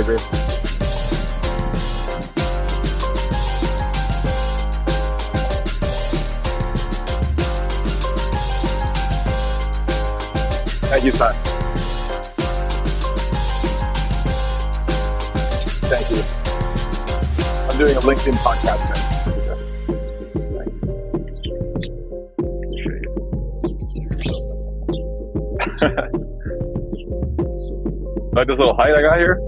pleasure. Thank you, son. Thank you. I'm doing a LinkedIn podcast now. Like this little height I got here?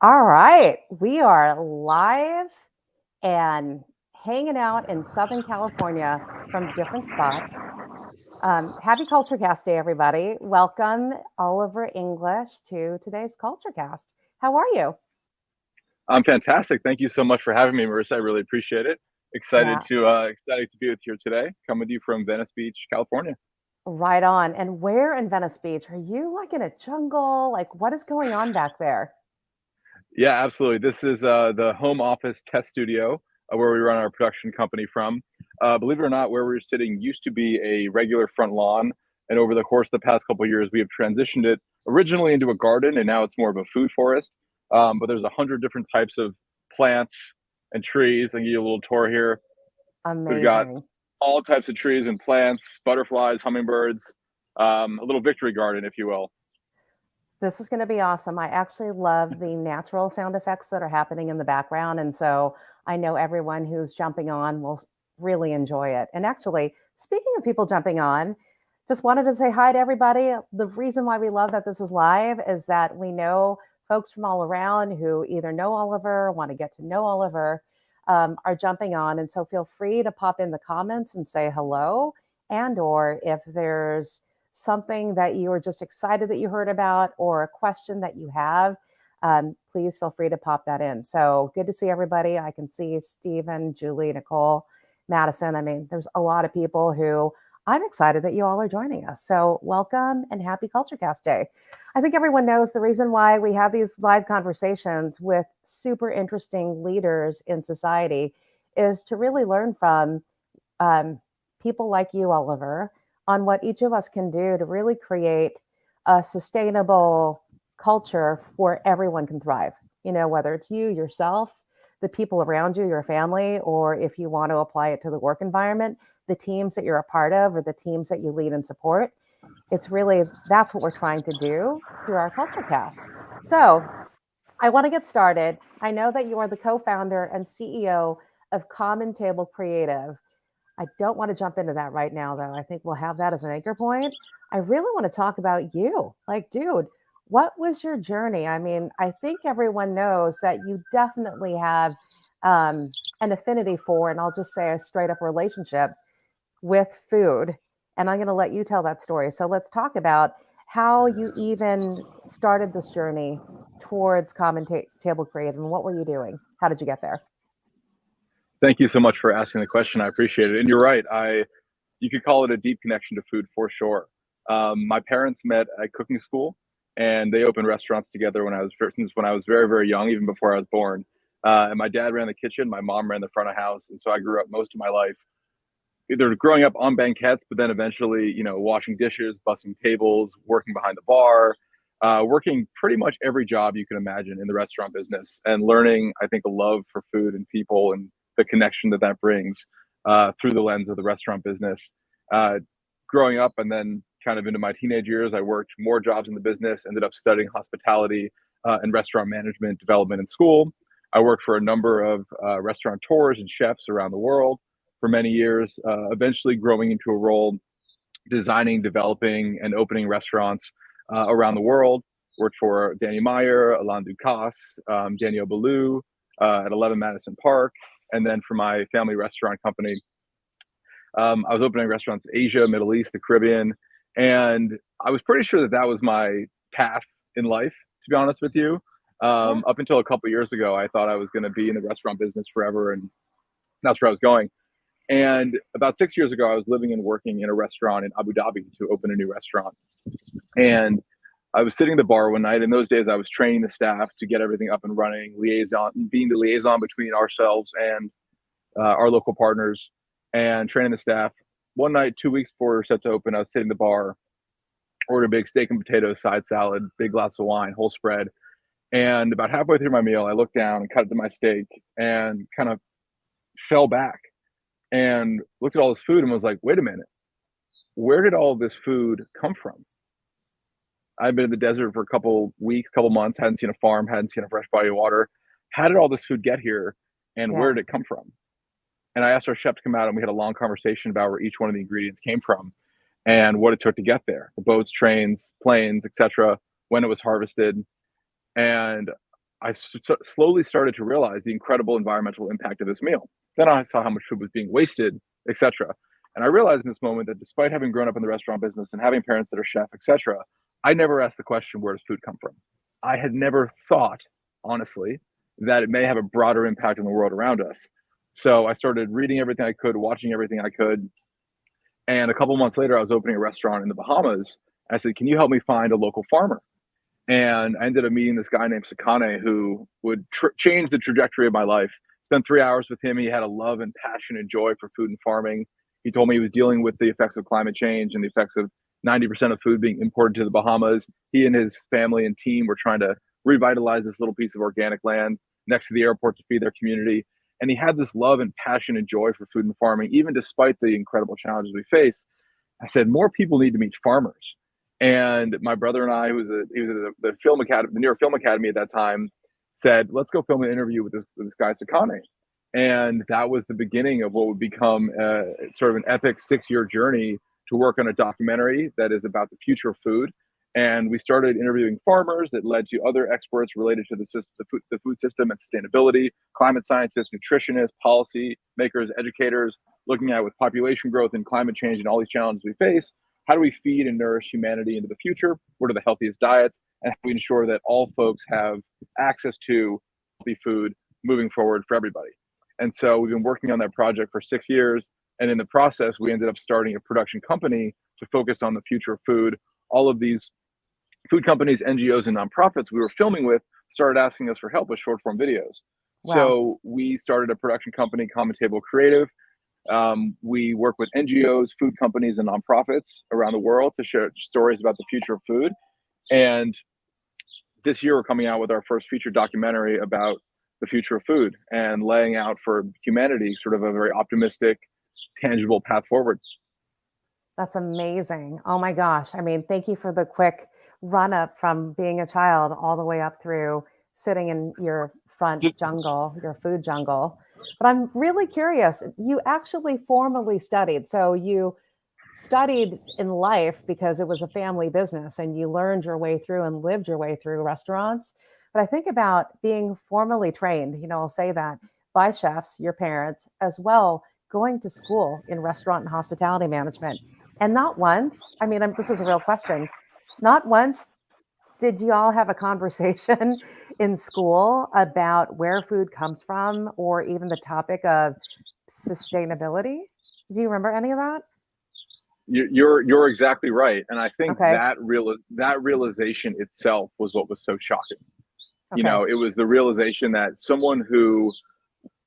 All right, we are live and hanging out in Southern California from different spots. Happy CultureCast Day, everybody. Welcome, Oliver English, to today's CultureCast. How are you? I'm fantastic. Thank you so much for having me, Marissa. I really appreciate it. Excited Yeah. to be with you today. Coming with you from Venice Beach, California. Right on. And where in Venice Beach? Are you like in a jungle? Like, what is going on back there? Yeah, absolutely. This is the home office test studio where we run our production company from. Believe it or not, where we're sitting used to be a regular front lawn. And over the course of the past couple of years, we have transitioned it originally into a garden, and now it's more of a food forest. But there's 100 different types of plants and trees. I can give you a little tour here. We've got Amazing. all types of trees and plants, butterflies, hummingbirds, a little victory garden, if you will. This is going to be awesome. I actually love the natural sound effects that are happening in the background. And so I know everyone who's jumping on will really enjoy it. And actually, speaking of people jumping on, just wanted to say hi to everybody. The reason why we love that this is live is that we know folks from all around who either know Oliver, want to get to know Oliver, are jumping on. And so feel free to pop in the comments and say hello. And or if there's something that you are just excited that you heard about or a question that you have, please feel free to pop that in. So good to see everybody. I can see Stephen, Julie, Nicole, Madison. I mean, there's a lot of people who I'm excited that you all are joining us. So welcome and happy CultureCast Day. I think everyone knows the reason why we have these live conversations with super interesting leaders in society is to really learn from people like you, Oliver, on what each of us can do to really create a sustainable culture where everyone can thrive. You know, whether it's you, yourself, the people around you, your family, or if you want to apply it to the work environment, the teams that you're a part of or the teams that you lead and support. It's really, that's what we're trying to do through our CultureCast. So I want to get started. I know that you are the co-founder and CEO of Common Table Creative. I don't want to jump into that right now, though. I think we'll have that as an anchor point. I really want to talk about you. Like, dude, what was your journey? I mean, I think everyone knows that you definitely have an affinity for, and I'll just say a straight up relationship with food. And I'm going to let you tell that story. So let's talk about how you even started this journey towards Common Table Creative and what were you doing? How did you get there? Thank you so much for asking the question. I appreciate it. And you're right. You could call it a deep connection to food for sure. My parents met at cooking school, and they opened restaurants together since when I was very, very young, even before I was born. And my dad ran the kitchen, my mom ran the front of house, and so I grew up most of my life either growing up on banquettes, but then eventually, washing dishes, bussing tables, working behind the bar, working pretty much every job you can imagine in the restaurant business, and learning, I think, a love for food and people and the connection that brings through the lens of the restaurant business. Growing up and then kind of into my teenage years, I worked more jobs in the business, ended up studying hospitality and restaurant management development in school. I worked for a number of restaurateurs and chefs around the world for many years, eventually growing into a role designing, developing, and opening restaurants around the world. Worked for Danny Meyer, Alain Ducasse, Daniel Boulou at 11 Madison Park. And then for my family restaurant company, I was opening restaurants in Asia, Middle East, the Caribbean. And I was pretty sure that was my path in life, to be honest with you. Yeah. Up until a couple of years ago, I thought I was going to be in the restaurant business forever, and that's where I was going. And about 6 years ago, I was living and working in a restaurant in Abu Dhabi to open a new restaurant. And I was sitting at the bar one night. In those days, I was training the staff to get everything up and running, being the liaison between ourselves and our local partners, and training the staff. One night, 2 weeks before we were set to open, I was sitting at the bar, ordered a big steak and potatoes, side salad, big glass of wine, whole spread. And about halfway through my meal, I looked down and cut into my steak and kind of fell back and looked at all this food and was like, wait a minute, where did all this food come from? I've been in the desert for a couple weeks, couple months, hadn't seen a farm, hadn't seen a fresh body of water. How did all this food get here and where Yeah. did it come from? And I asked our chef to come out and we had a long conversation about where each one of the ingredients came from and what it took to get there, the boats, trains, planes, etc., when it was harvested. And I slowly started to realize the incredible environmental impact of this meal. Then I saw how much food was being wasted, etc. And I realized in this moment that despite having grown up in the restaurant business and having parents that are chef, etc., I never asked the question, where does food come from? I had never thought, honestly, that it may have a broader impact on the world around us. So I started reading everything I could, watching everything I could. And a couple months later, I was opening a restaurant in the Bahamas. I said, can you help me find a local farmer? And I ended up meeting this guy named Sakane who would change the trajectory of my life. Spent 3 hours with him. He had a love and passion and joy for food and farming. He told me he was dealing with the effects of climate change and the effects of 90% of food being imported to the Bahamas. He and his family and team were trying to revitalize this little piece of organic land next to the airport to feed their community. And he had this love and passion and joy for food and farming, even despite the incredible challenges we face. I said, more people need to meet farmers. And my brother and I, he was at the film academy, the New York Film Academy at that time, said, let's go film an interview with this guy, Sakane. And that was the beginning of what would become sort of an epic 6-year journey to work on a documentary that is about the future of food. And we started interviewing farmers that led to other experts related to the food system and sustainability, climate scientists, nutritionists, policy makers, educators, looking at with population growth and climate change and all these challenges we face. How do we feed and nourish humanity into the future? What are the healthiest diets? And how do we ensure that all folks have access to healthy food moving forward for everybody? And so we've been working on that project for 6 years. And in the process, we ended up starting a production company to focus on the future of food. All of these food companies, NGOs, and nonprofits we were filming with started asking us for help with short form videos. Wow. So we started a production company, Common Table Creative. We work with NGOs, food companies, and nonprofits around the world to share stories about the future of food. And this year, we're coming out with our first feature documentary about the future of food and laying out for humanity sort of a very optimistic, tangible path forward. That's amazing. Oh my gosh. I mean, thank you for the quick run up from being a child all the way up through sitting in your front jungle, your food jungle. But I'm really curious. You actually formally studied. So you studied in life because it was a family business and you learned your way through and lived your way through restaurants. But I think about being formally trained, I'll say that by chefs, your parents, as well, going to school in restaurant and hospitality management. And not once, I mean, this is a real question, not once did you all have a conversation in school about where food comes from or even the topic of sustainability? Do you remember any of that? You're exactly right, and I think Okay. that realization itself was what was so shocking. Okay. It was the realization that someone who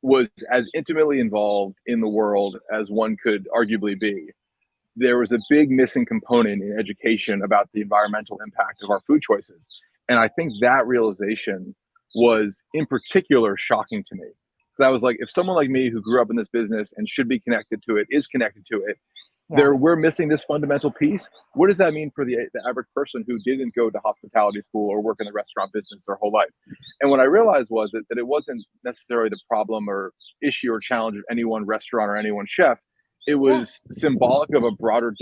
was as intimately involved in the world as one could arguably be, there was a big missing component in education about the environmental impact of our food choices. And I think that realization was in particular shocking to me. Because I was like, if someone like me who grew up in this business and should be connected to it is connected to it, Yeah. we're missing this fundamental piece. What does that mean for the average person who didn't go to hospitality school or work in the restaurant business their whole life? And what I realized was that it wasn't necessarily the problem or issue or challenge of any one restaurant or any one chef. It was symbolic of a broader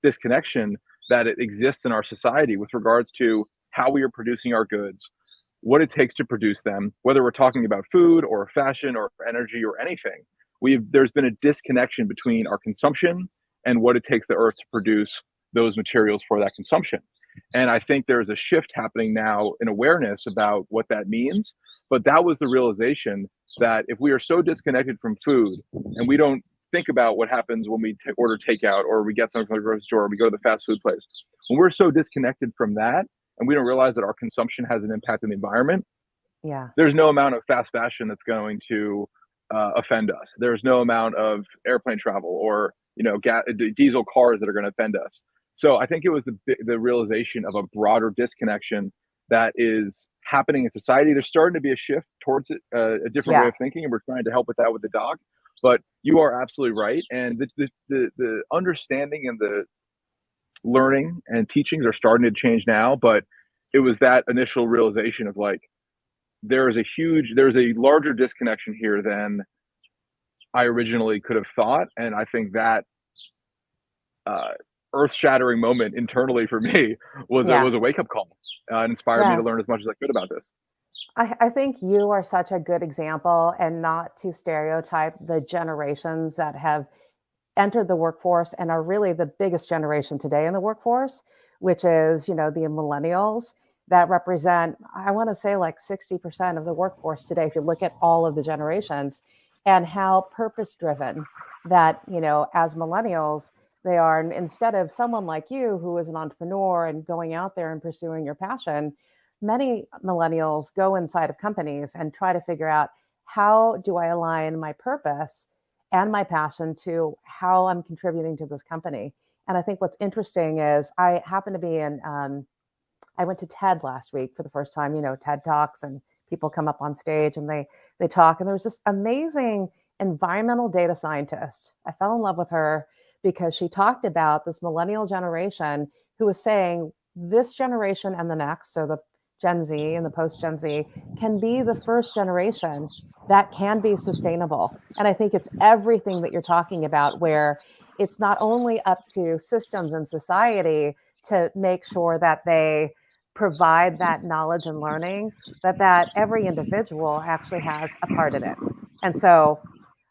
disconnection that it exists in our society with regards to how we are producing our goods, what it takes to produce them, whether we're talking about food or fashion or energy or anything. There's been a disconnection between our consumption and what it takes the earth to produce those materials for that consumption. And I think there's a shift happening now in awareness about what that means. But that was the realization that if we are so disconnected from food and we don't think about what happens when we order takeout or we get something from the grocery store or we go to the fast food place, when we're so disconnected from that and we don't realize that our consumption has an impact on the environment, Yeah. there's no amount of fast fashion that's going to offend us. There's no amount of airplane travel or diesel cars that are going to offend us. So I think it was the realization of a broader disconnection that is happening in society. There's starting to be a shift towards it, a different way Yeah. of thinking, and we're trying to help with that with the dog. But you are absolutely right, and the understanding and the learning and teachings are starting to change now. But it was that initial realization of like, there's a larger disconnection here than I originally could have thought. And I think that earth-shattering moment internally for me was Yeah. a wake-up call, and inspired me to Yeah. learn as much as I could about this. I think you are such a good example, and not to stereotype the generations that have entered the workforce and are really the biggest generation today in the workforce, which is, the millennials that represent, I want to say like 60% of the workforce today, if you look at all of the generations, and how purpose driven that, as millennials, they are. And instead of someone like you who is an entrepreneur and going out there and pursuing your passion, many millennials go inside of companies and try to figure out, how do I align my purpose and my passion to how I'm contributing to this company. And I think what's interesting is I happen to be I went to TED last week for the first time, TED Talks, and people come up on stage and they talk. And there was this amazing environmental data scientist. I fell in love with her because she talked about this millennial generation who was saying this generation and the next, so the Gen Z and the post Gen Z, can be the first generation that can be sustainable. And I think it's everything that you're talking about, where it's not only up to systems and society to make sure that they provide that knowledge and learning, but that every individual actually has a part in it. And so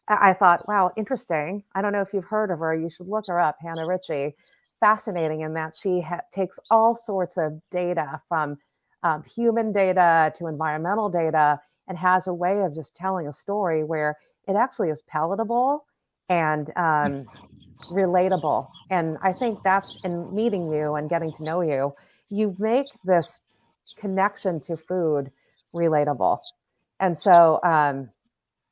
I thought, wow, interesting. I don't know if you've heard of her. You should look her up, Hannah Ritchie. Fascinating in that she takes all sorts of data from human data to environmental data, and has a way of just telling a story where it actually is palatable and relatable. And I think that's, in meeting you and getting to know you, you make this connection to food relatable. And so, I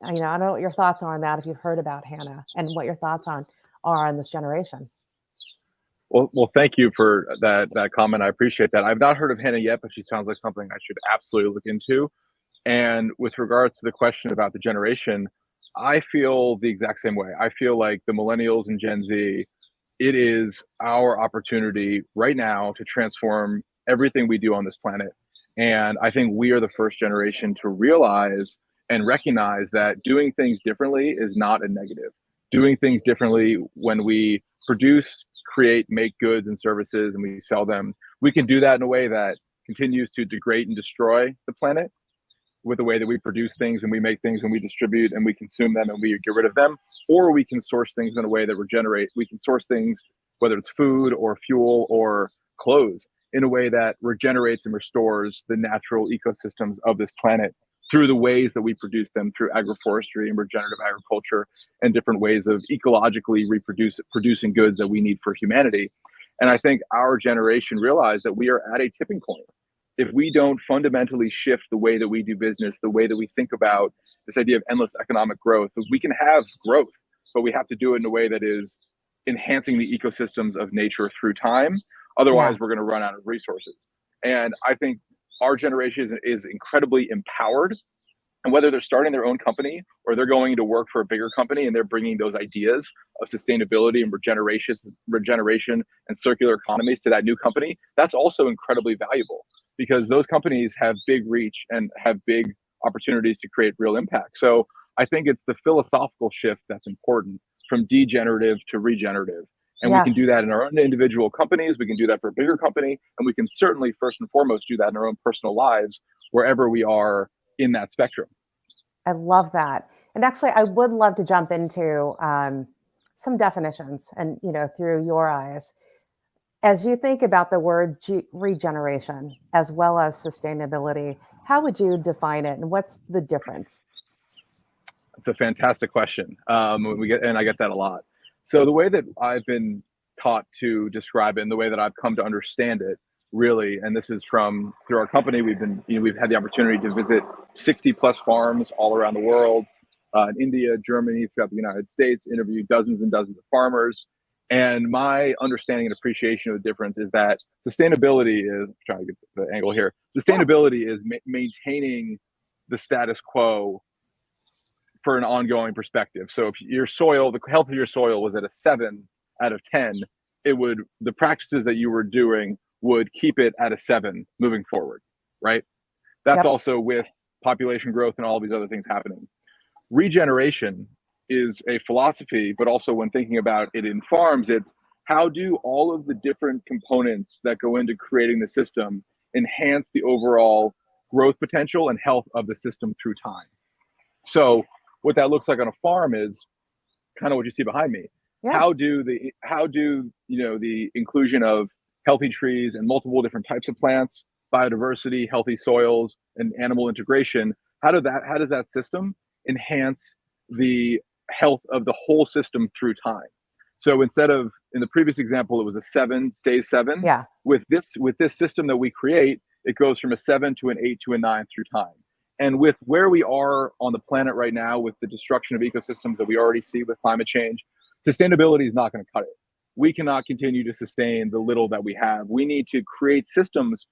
don't know what your thoughts are on that, if you've heard about Hannah, and what your thoughts are on this generation. Well, thank you for that comment. I appreciate that. I've not heard of Hannah yet, but she sounds like something I should absolutely look into. And with regards to the question about the generation, I feel the exact same way. I feel like the millennials and Gen Z, it is our opportunity right now to transform everything we do on this planet. And I think we are the first generation to realize and recognize that doing things differently is not a negative. Doing things differently, when we produce, create, make goods and services and we sell them, we can do that in a way that continues to degrade and destroy the planet with the way that we produce things and we make things and we distribute and we consume them and we get rid of them. Or we can source things in a way that regenerate. We can source things, whether it's food or fuel or clothes, in a way that regenerates and restores the natural ecosystems of this planet through the ways that we produce them, through agroforestry and regenerative agriculture and different ways of ecologically producing goods that we need for humanity. And I think our generation realized that we are at a tipping point. If we don't fundamentally shift the way that we do business, the way that we think about this idea of endless economic growth, we can have growth, but we have to do it in a way that is enhancing the ecosystems of nature through time. Otherwise, Yeah. we're going to run out of resources. And I think our generation is incredibly empowered. And whether they're starting their own company or they're going to work for a bigger company and they're bringing those ideas of sustainability and regeneration and circular economies to that new company, that's also incredibly valuable, because those companies have big reach and have big opportunities to create real impact. So I think it's the philosophical shift that's important, from degenerative to regenerative. And we can do Yes. that in our own individual companies. We can do that for a bigger company. And we can certainly, first and foremost, do that in our own personal lives, wherever we are in that spectrum. I love that. And actually, I would love to jump into some definitions and, through your eyes. As you think about the word regeneration as well as sustainability, how would you define it and what's the difference? It's a fantastic question. And I get that a lot. So the way that I've been taught to describe it, and the way that I've come to understand it, really, and this is from through our company, we've had the opportunity to visit 60 plus farms all around the world, in India, Germany, throughout the United States, interviewed dozens and dozens of farmers. And my understanding and appreciation of the difference is that sustainability is, trying to get the angle here. Yeah. Sustainability is maintaining the status quo for an ongoing perspective. So if your soil, the health of your soil was at a 7 out of 10, the practices that you were doing would keep it at a 7 moving forward, right? That's Yep. also with population growth and all these other things happening. Regeneration is a philosophy, but also when thinking about it in farms, it's how do all of the different components that go into creating the system enhance the overall growth potential and health of the system through time. So what that looks like on a farm is kind of what you see behind me. Yeah. How do the inclusion of healthy trees and multiple different types of plants, biodiversity, healthy soils, and animal integration, how does that system enhance the health of the whole system through time? So instead of, in the previous example, it was a 7 stays 7. Yeah. With this system that we create, it goes from a 7 to an 8 to a 9 through time. And with where we are on the planet right now, with the destruction of ecosystems that we already see with climate change, sustainability is not going to cut it. We cannot continue to sustain the little that we have. We need to create systems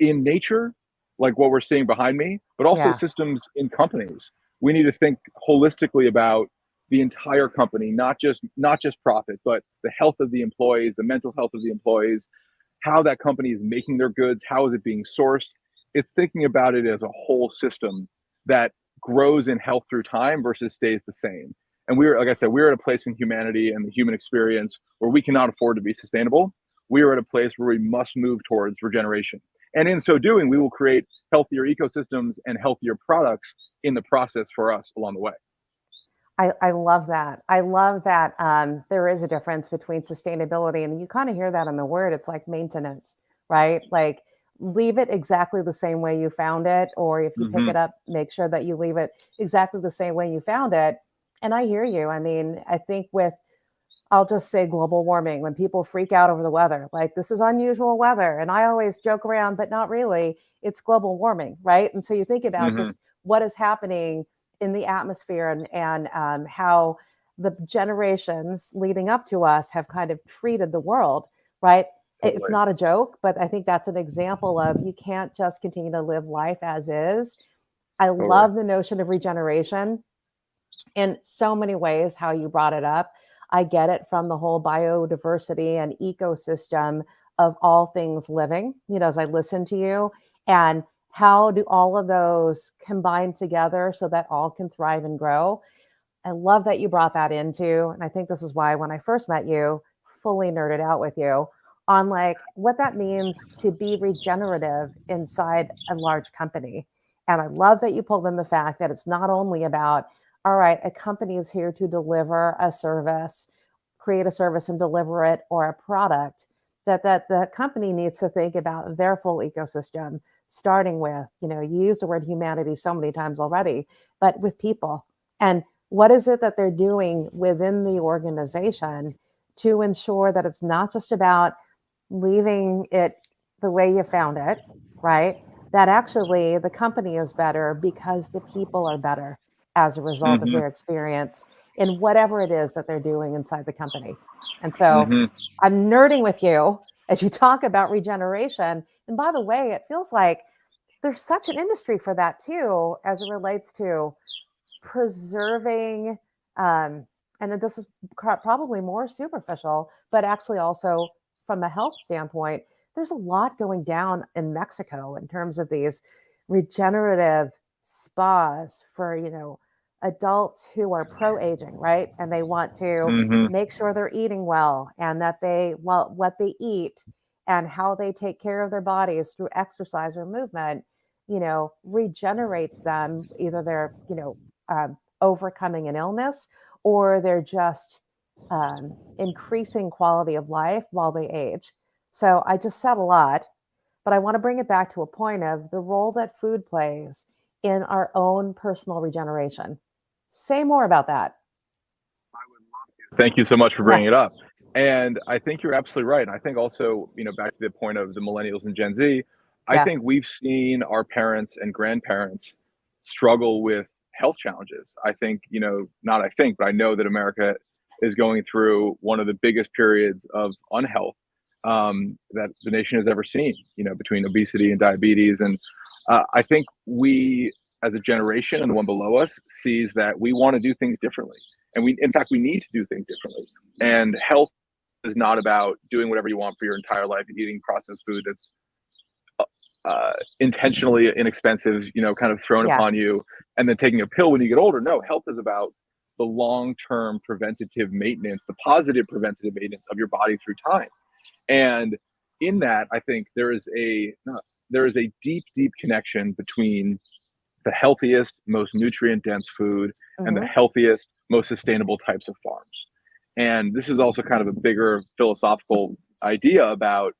in nature, like what we're seeing behind me, but also Yeah. systems in companies. We need to think holistically about the entire company, not just profit, but the health of the employees, the mental health of the employees, how that company is making their goods, how is it being sourced. It's thinking about it as a whole system that grows in health through time versus stays the same. And like I said, we're at a place in humanity and the human experience where we cannot afford to be sustainable. We are at a place where we must move towards regeneration. And in so doing, we will create healthier ecosystems and healthier products in the process for us along the way. I love that. I love that there is a difference between sustainability, and you kind of hear that in the word. It's like maintenance, right? Like leave it exactly the same way you found it, or if you pick Mm-hmm. it up, make sure that you leave it exactly the same way you found it. And I hear you. I mean, I think with, I'll just say global warming, when people freak out over the weather, like this is unusual weather. And I always joke around, but not really. It's global warming, right? And so you think about Mm-hmm. just what is happening in the atmosphere and how the generations leading up to us have kind of treated the world, right? It's Totally. not a joke, but I think that's an example of you can't just continue to live life as is. I Totally. love the notion of regeneration in so many ways how you brought it up. I get it from the whole biodiversity and ecosystem of all things living, as I listen to you, and how do all of those combine together so that all can thrive and grow. I love that you brought that into, and I think this is why when I first met you, fully nerded out with you on like what that means to be regenerative inside a large company. And I love that you pulled in the fact that it's not only about, all right, a company is here to deliver a service, create a service and deliver it, or a product, that the company needs to think about their full ecosystem, starting with, you use the word humanity so many times already, but with people. And what is it that they're doing within the organization to ensure that it's not just about leaving it the way you found it, right? That actually the company is better because the people are better as a result of Mm-hmm. their experience in whatever it is that they're doing inside the company. And so Mm-hmm. I'm nerding with you as you talk about regeneration. And by the way, it feels like there's such an industry for that too, as it relates to preserving, and this is probably more superficial, but actually also from a health standpoint, there's a lot going down in Mexico in terms of these regenerative spas for, adults who are pro aging, right? And they want to Mm-hmm. make sure they're eating well and that well, what they eat and how they take care of their bodies through exercise or movement, regenerates them. Either they're, overcoming an illness, or they're just increasing quality of life while they age. So I just said a lot, but I want to bring it back to a point of the role that food plays in our own personal regeneration. Say more about that. Thank you so much for Yeah, bringing it up. And I think you're absolutely right. And I think also, back to the point of the millennials and Gen Z, I yeah. think we've seen our parents and grandparents struggle with health challenges. I think, not I think, but I know that America is going through one of the biggest periods of unhealth that the nation has ever seen, between obesity and diabetes. And I think we, as a generation and the one below us, sees that we want to do things differently. And in fact, we need to do things differently. And health is not about doing whatever you want for your entire life, eating processed food that's intentionally inexpensive, kind of thrown Yeah, upon you, and then taking a pill when you get older. No, health is about the long-term preventative maintenance, the positive preventative maintenance of your body through time. And in that, I think there is a deep, deep connection between the healthiest, most nutrient dense food and the hmm, healthiest, most sustainable types of farms. And this is also kind of a bigger philosophical idea about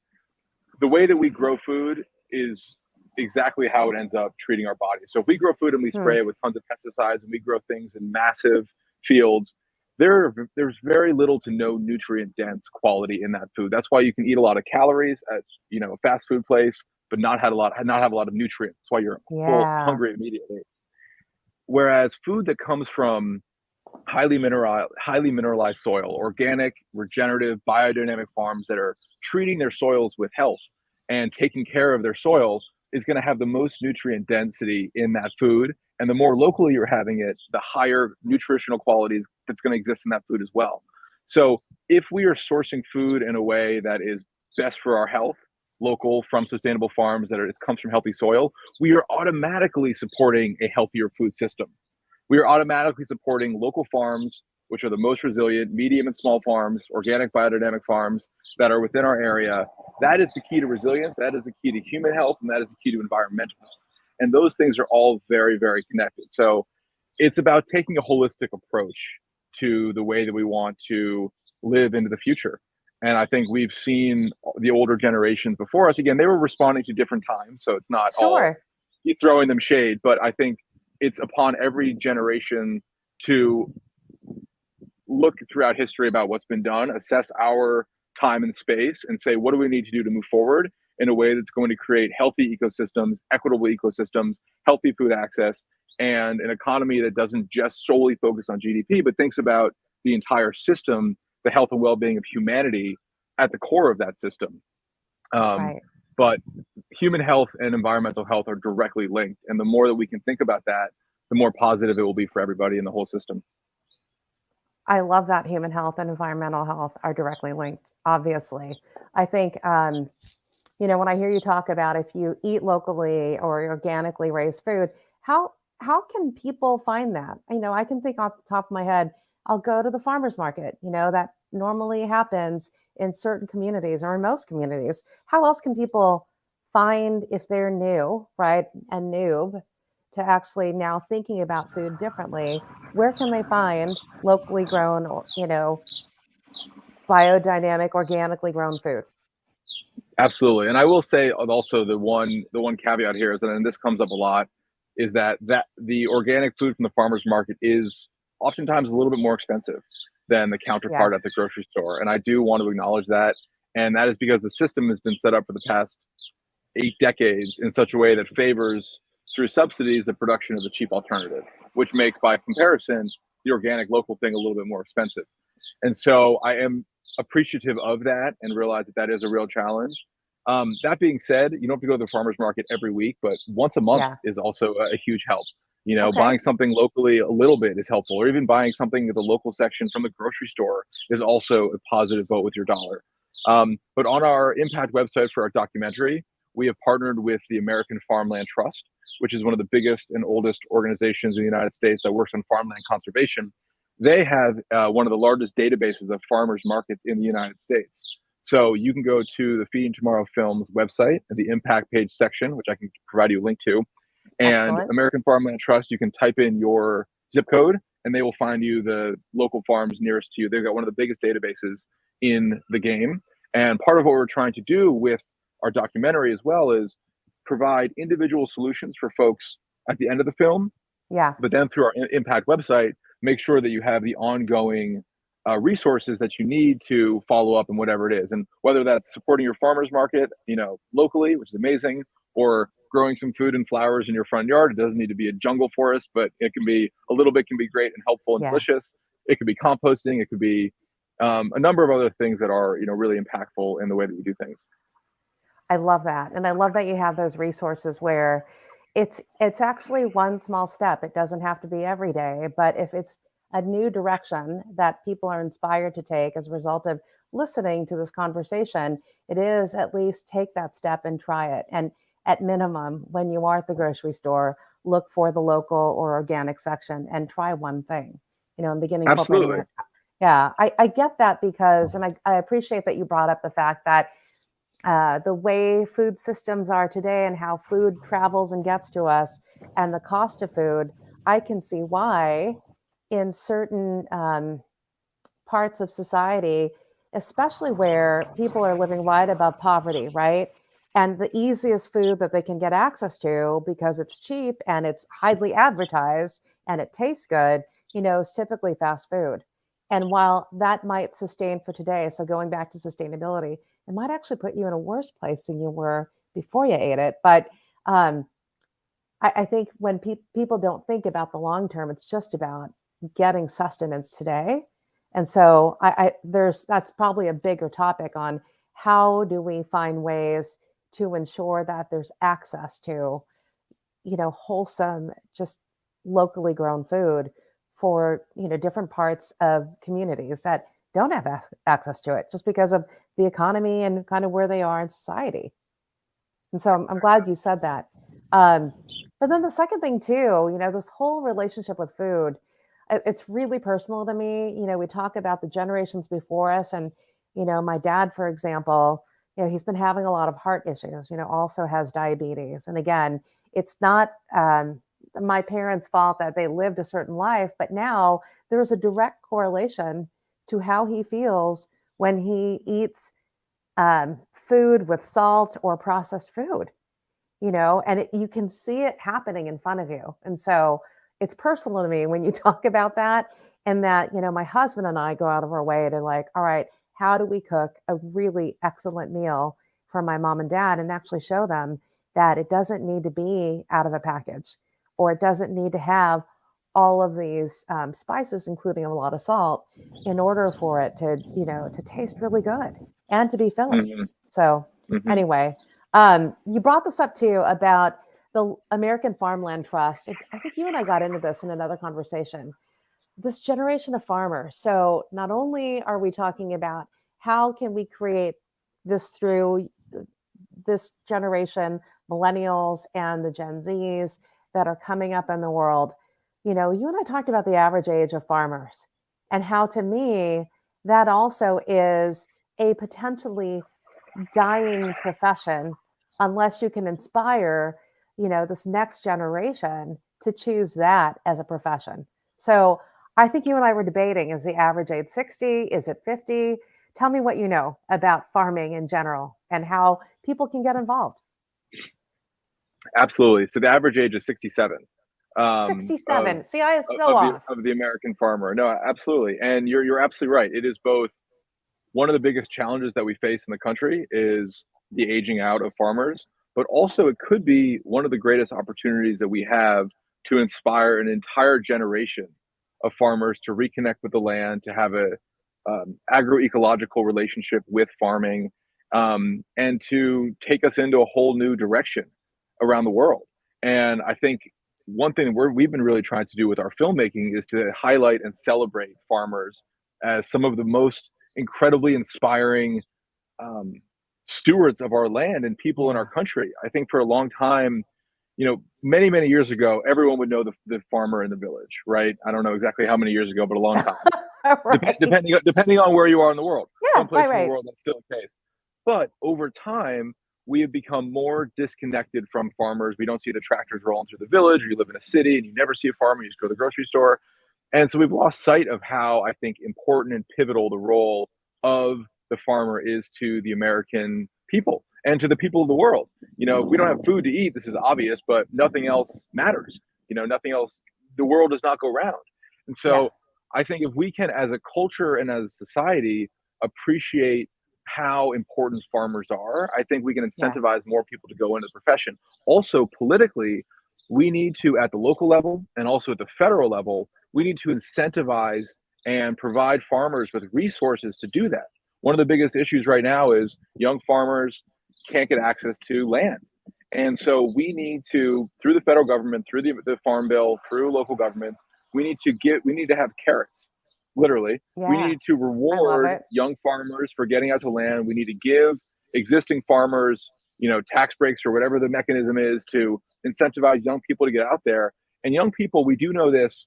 the way that we grow food is exactly how it ends up treating our body. So if we grow food and we hmm. spray it with tons of pesticides and we grow things in massive fields, there's very little to no nutrient dense quality in that food. That's why you can eat a lot of calories at a fast food place, but not have a lot of nutrients. That's why you're full Yeah, hungry immediately. Whereas food that comes from highly mineralized soil, organic, regenerative, biodynamic farms that are treating their soils with health and taking care of their soil is going to have the most nutrient density in that food. And the more locally you're having it, the higher nutritional qualities that's going to exist in that food as well. So if we are sourcing food in a way that is best for our health, local from sustainable farms it comes from healthy soil, we are automatically supporting a healthier food system. We are automatically supporting local farms, which are the most resilient, medium and small farms, organic biodynamic farms that are within our area. That is the key to resilience. That is the key to human health, and that is the key to environmental health. And those things are all very, very connected. So it's about taking a holistic approach to the way that we want to live into the future. And I think we've seen the older generations before us, again, they were responding to different times. So it's not all sure. throwing them shade, but I think it's upon every generation to look throughout history about what's been done, assess our time and space, and say, what do we need to do to move forward in a way that's going to create healthy ecosystems, equitable ecosystems, healthy food access, and an economy that doesn't just solely focus on GDP, but thinks about the entire system, the health and well-being of humanity at the core of that system. That's Um, right. but human health and environmental health are directly linked. And the more that we can think about that, the more positive it will be for everybody in the whole system. I love that human health and environmental health are directly linked, obviously. I think, when I hear you talk about if you eat locally or organically raised food, how can people find that? I can think off the top of my head, I'll go to the farmers market, that normally happens in certain communities or in most communities. How else can people find if they're new, right? And noob to actually now thinking about food differently, where can they find locally grown or, biodynamic, organically grown food? Absolutely. And I will say also the one caveat here is that, and this comes up a lot, is that the organic food from the farmers market is oftentimes a little bit more expensive than the Yeah, counterpart at the grocery store. And I do want to acknowledge that. And that is because the system has been set up for the past 8 decades in such a way that favors, through subsidies, the production of the cheap alternative, which makes, by comparison, the organic local thing a little bit more expensive. And so I am appreciative of that and realize that that is a real challenge. That being said, you don't have to go to the farmer's market every week, but once a month yeah. is also a huge help. Okay. Buying something locally a little bit is helpful, or even buying something at the local section from the grocery store is also a positive vote with your dollar. But on our impact website for our documentary, we have partnered with the American Farmland Trust, which is one of the biggest and oldest organizations in the United States that works on farmland conservation. They have one of the largest databases of farmers markets in the United States. So you can go to the Feeding Tomorrow Films website, the impact page section, which I can provide you a link to, and Excellent. American Farmland Trust, you can type in your zip code and they will find you the local farms nearest to you. They've got one of the biggest databases in the game. And part of what we're trying to do with our documentary as well is provide individual solutions for folks at the end of the film, Yeah. but then through our impact website, make sure that you have the ongoing resources that you need to follow up in whatever it is. And whether that's supporting your farmer's market, locally, which is amazing, or growing some food and flowers in your front yard. It doesn't need to be a jungle forest, but it can be a little bit, can be great and helpful and Yeah. delicious. It could be composting. It could be a number of other things that are, really impactful in the way that we do things. I love that. And I love that you have those resources where it's actually one small step. It doesn't have to be every day, but if it's a new direction that people are inspired to take as a result of listening to this conversation, it is at least take that step and try it. And at minimum, when you are at the grocery store, look for the local or organic section and try one thing, and begin incorporating Absolutely. that. Yeah, I get that because, and I appreciate that you brought up the fact that the way food systems are today and how food travels and gets to us and the cost of food, I can see why in certain parts of society, especially where people are living right above poverty, right? And the easiest food that they can get access to because it's cheap and it's highly advertised and it tastes good, is typically fast food. And while that might sustain for today, so going back to sustainability, it might actually put you in a worse place than you were before you ate it. But um, I think when people don't think about the long term, it's just about getting sustenance today. And so that's probably a bigger topic on how do we find ways to ensure that there's access to, wholesome, just locally grown food for, different parts of communities that don't have access to it just because of the economy and kind of where they are in society. And so I'm glad you said that. Um, but then the second thing too, this whole relationship with food, it's really personal to me. We talk about the generations before us, and my dad, for example, he's been having a lot of heart issues. Also has diabetes, and again, it's not my parents' fault that they lived a certain life, but now there is a direct correlation to how he feels when he eats food with salt or processed food, and you can see it happening in front of you. And so it's personal to me when you talk about that, and that, my husband and I go out of our way to like, all right, how do we cook a really excellent meal for my mom and dad and actually show them that it doesn't need to be out of a package, or it doesn't need to have all of these spices, including a lot of salt, in order for it to, to taste really good and to be filling. Mm-hmm. So Mm-hmm. anyway, you brought this up too about the American Farmland Trust. I think you and I got into this in another conversation. This generation of farmers. So not only are we talking about how can we create this through this generation, millennials and the Gen Zs that are coming up in the world. You and I talked about the average age of farmers and how, to me, that also is a potentially dying profession unless you can inspire, this next generation to choose that as a profession. So I think you and I were debating, is the average age 60? Is it 50? Tell me what you know about farming in general and how people can get involved. Absolutely. So the average age is 67 of 67. See, I was so of the off. of the American farmer. No, absolutely, and you're absolutely right. It is both one of the biggest challenges that we face in the country is the aging out of farmers, but also it could be one of the greatest opportunities that we have to inspire an entire generation of farmers to reconnect with the land, to have a agroecological relationship with farming, and to take us into a whole new direction around the world. And I think one thing we've been really trying to do with our filmmaking is to highlight and celebrate farmers as some of the most incredibly inspiring um, stewards of our land and people in our Yeah. country. I think for a long time, many, many years ago, everyone would know the farmer in the village, right? I don't know exactly how many years ago, but a long time. Right. Depending on where you are in the world. Yeah, Some right, places in the right. world that's still the case. But over time, we have become more disconnected from farmers. We don't see the tractors rolling through the village, or you live in a city and you never see a farmer. You just go to the grocery store. And so we've lost sight of how, I think, important and pivotal the role of the farmer is to the American people and to the people of the world. If we don't have food to eat, this is obvious, but nothing else matters. Nothing else, the world does not go round. And Yeah. so I think if we can, as a culture and as a society, appreciate how important farmers are, I think we can Yeah. incentivize more people to go into the profession. Also, politically, we need to, at the local level and also at the federal level, we need to incentivize and provide farmers with resources to do that. One of the biggest issues right now is young farmers can't get access to land. And so we need to, through the federal government, through the farm bill, through local governments, we need to have carrots. Literally, we Yeah. need to I love reward it. young farmers for getting out to land. We need to give existing farmers, tax breaks or whatever the mechanism is to incentivize young people to get out there. And young people, we do know this,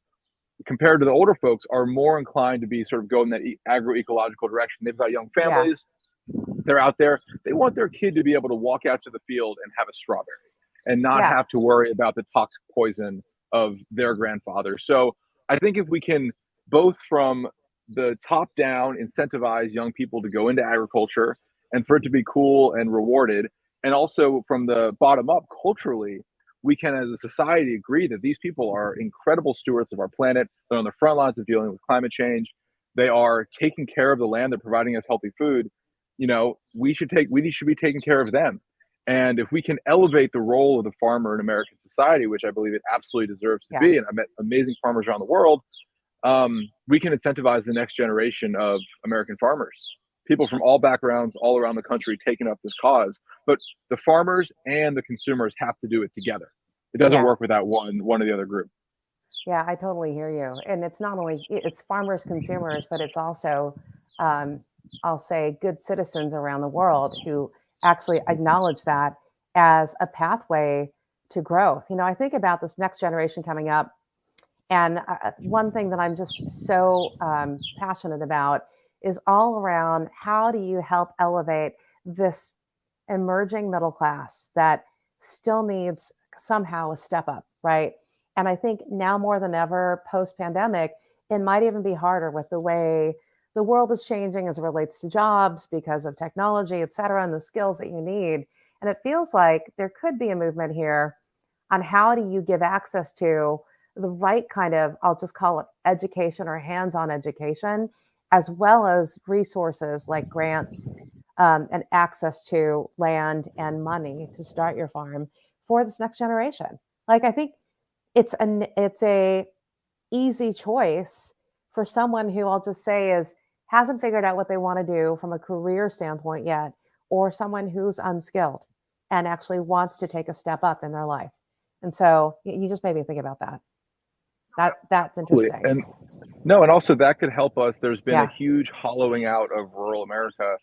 compared to the older folks, are more inclined to be sort of go in that agroecological direction. They've got young Yeah. families, they're out there. They want their kid to be able to walk out to the field and have a strawberry and not Yeah. have to worry about the toxic poison of their grandfather. So I think if we can, both from the top down, incentivize young people to go into agriculture and for it to be cool and rewarded, and also from the bottom up, culturally, we can as a society agree that these people are incredible stewards of our planet. They're on the front lines of dealing with climate change. They are taking care of the land. They're providing us healthy food. We should be taking care of them. And if we can elevate the role of the farmer in American society, which I believe it absolutely deserves to Yeah. be, and I've met amazing farmers around the world, we can incentivize the next generation of American farmers, people from all backgrounds, all around the country, taking up this cause. But the farmers and the consumers have to do it together. It doesn't Yeah. work without one or the other group. Yeah, I totally hear you. And it's not only it's farmers, consumers, but it's also, um, I'll say, good citizens around the world who actually acknowledge that as a pathway to growth. I think about this next generation coming up, and one thing that I'm just so passionate about is all around how do you help elevate this emerging middle class that still needs somehow a step up, right? And I think now more than ever, post pandemic, it might even be harder with the way the world is changing as it relates to jobs because of technology, et cetera, and the skills that you need. And it feels like there could be a movement here on how do you give access to the right kind of, I'll just call it education or hands on education, as well as resources like grants and access to land and money to start your farm for this next generation. Like I think it's a easy choice for someone who I'll just say is hasn't figured out what they want to do from a career standpoint yet, or someone who's unskilled and actually wants to take a step up in their life. And so you just made me think about that. That's interesting. And no, and also that could help us. There's been a Yeah. huge hollowing out of rural America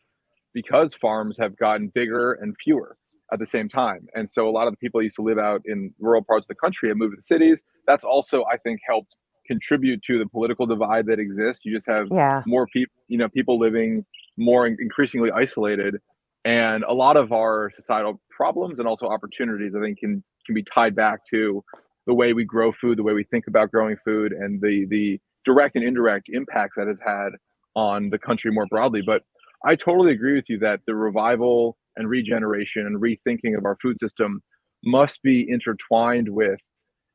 because farms have gotten bigger and fewer at the same time. And so a lot of the people who used to live out in rural parts of the country have moved to the cities. That's also, I think, helped contribute to the political divide that exists. You just have Yeah. more people, people living more increasingly isolated. And a lot of our societal problems and also opportunities, I think, can be tied back to the way we grow food, the way we think about growing food, and the direct and indirect impacts that has had on the country more broadly. But I totally agree with you that the revival and regeneration and rethinking of our food system must be intertwined with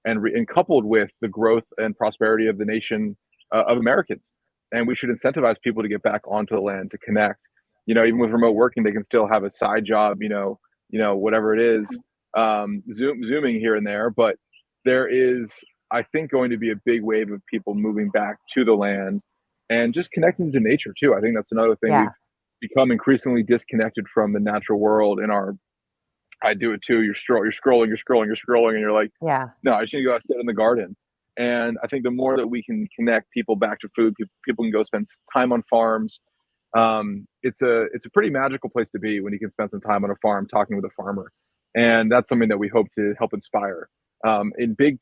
and coupled with the growth and prosperity of the nation of Americans. And we should incentivize people to get back onto the land to connect. Even with remote working, they can still have a side job. Whatever it is, zooming here and there. But there is, I think, going to be a big wave of people moving back to the land and just connecting to nature too. I think that's another thing we've Yeah. become increasingly disconnected from the natural world in our. I do it too. You're scrolling, and you're like, Yeah. no, I just need to go out sit in the garden. And I think the more that we can connect people back to food, people can go spend time on farms. It's a pretty magical place to be when you can spend some time on a farm talking with a farmer, and that's something that we hope to help inspire in big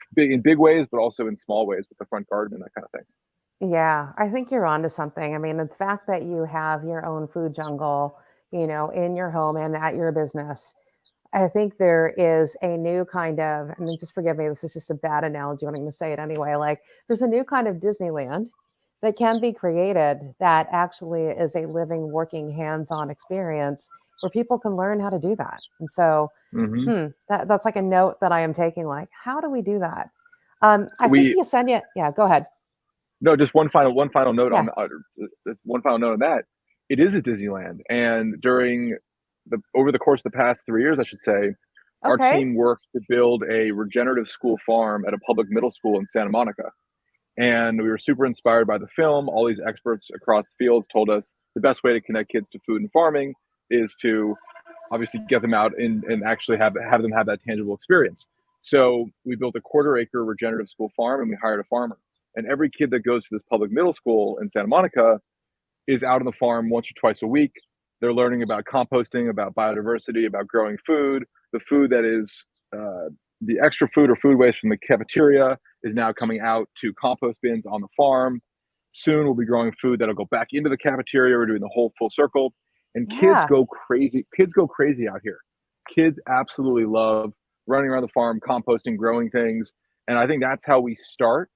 ways, but also in small ways with the front garden and that kind of thing. Yeah, I think you're onto something. I mean, the fact that you have your own food jungle, in your home and at your business, I think there is a new kind of, and then just forgive me, this is just a bad analogy, but I'm going to say it anyway. Like, there's a new kind of Disneyland that can be created that actually is a living, working, hands-on experience where people can learn how to do that. And so, Hmm. that's like a note that I am taking. Like, how do we do that? I think We Yesenia. Yeah, go ahead. No, just one final note Yeah. on this one final note on that. It is a Disneyland, and during the over the course of the past 3 years, I should say, our Okay. team worked to build a regenerative school farm at a public middle school in Santa Monica. And we were super inspired by the film. All these experts across the fields told us the best way to connect kids to food and farming is to obviously get them out and actually have them have that tangible experience. So we built a quarter-acre regenerative school farm, and we hired a farmer. And every kid that goes to this public middle school in Santa Monica is out on the farm once or twice a week. They're learning about composting, about biodiversity, about growing food. The food that is the extra food or food waste from the cafeteria is now coming out to compost bins on the farm. Soon we'll be growing food that'll go back into the cafeteria. We're doing the whole full circle. And kids Yeah. go crazy. Kids go crazy out here. Kids absolutely love running around the farm, composting, growing things. And I think that's how we start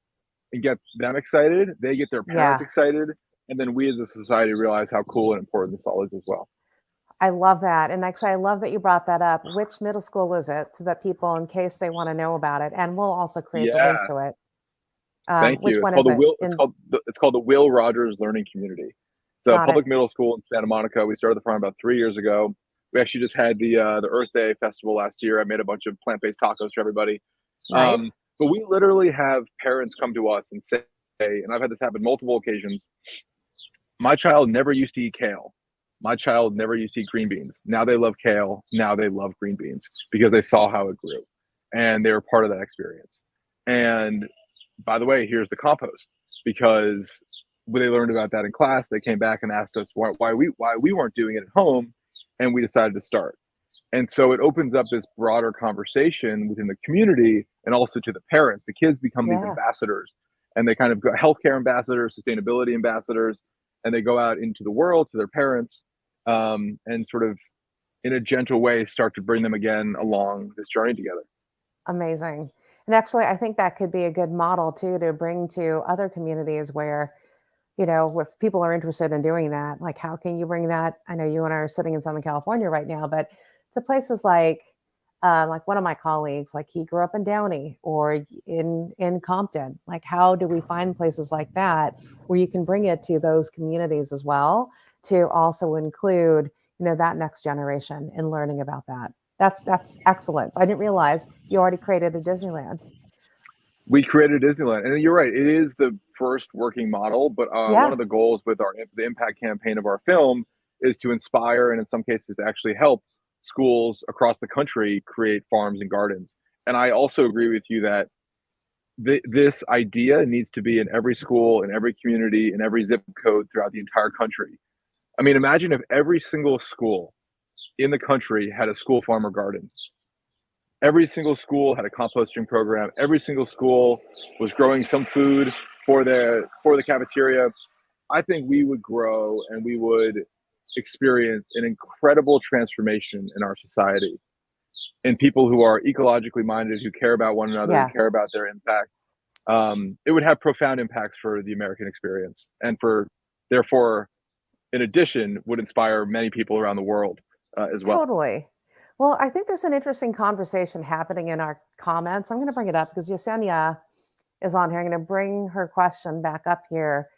and get them excited. They get their parents Yeah. excited. And then we as a society realize how cool and important this all is as well. I love that. And actually, I love that you brought that up. Which middle school is it? So that people, in case they want to know about it, and we'll also create the link Yeah, to it. thank Which you. It's one called is the it? Will. In It's called the Will Rogers Learning Community. It's a got it. public middle school in Santa Monica. We started the farm about 3 years ago. We actually just had the Earth Day festival last year. I made a bunch of plant-based tacos for everybody. Nice. But we literally have parents come to us and say, and I've had this happen multiple occasions. My child never used to eat kale. My child never used to eat green beans. Now they love kale. Now they love green beans because they saw how it grew and they were part of that experience. And by the way, here's the compost because when they learned about that in class, they came back and asked us why we weren't doing it at home, and we decided to start. And so it opens up this broader conversation within the community and also to the parents. The kids become these Yeah. ambassadors, and they kind of go healthcare ambassadors, sustainability ambassadors, and they go out into the world to their parents, and sort of in a gentle way start to bring them again along this journey together. Amazing. And actually, I think that could be a good model too to bring to other communities where, if people are interested in doing that, like how can you bring that? I know you and I are sitting in Southern California right now, but to places like one of my colleagues, like he grew up in Downey or in Compton. Like, how do we find places like that where you can bring it to those communities as well to also include, that next generation in learning about that? That's excellent. I didn't realize you already created a Disneyland. We created Disneyland, and you're right. It is the first working model, but one Yeah, of the goals with the impact campaign of our film is to inspire and in some cases to actually help schools across the country create farms and gardens. And I also agree with you that this idea needs to be in every school, in every community, in every zip code throughout the entire country. I mean, imagine if every single school in the country had a school farm or garden. Every single school had a composting program. Every single school was growing some food for the cafeteria. I think we would grow and we would experience an incredible transformation in our society. And people who are ecologically minded, who care about one another, who yeah, care about their impact, it would have profound impacts for the American experience, and for therefore, in addition, would inspire many people around the world as well. totally. Well, I think there's an interesting conversation happening in our comments. I'm going to bring it up because Yesenia is on here. I'm going to bring her question back up here,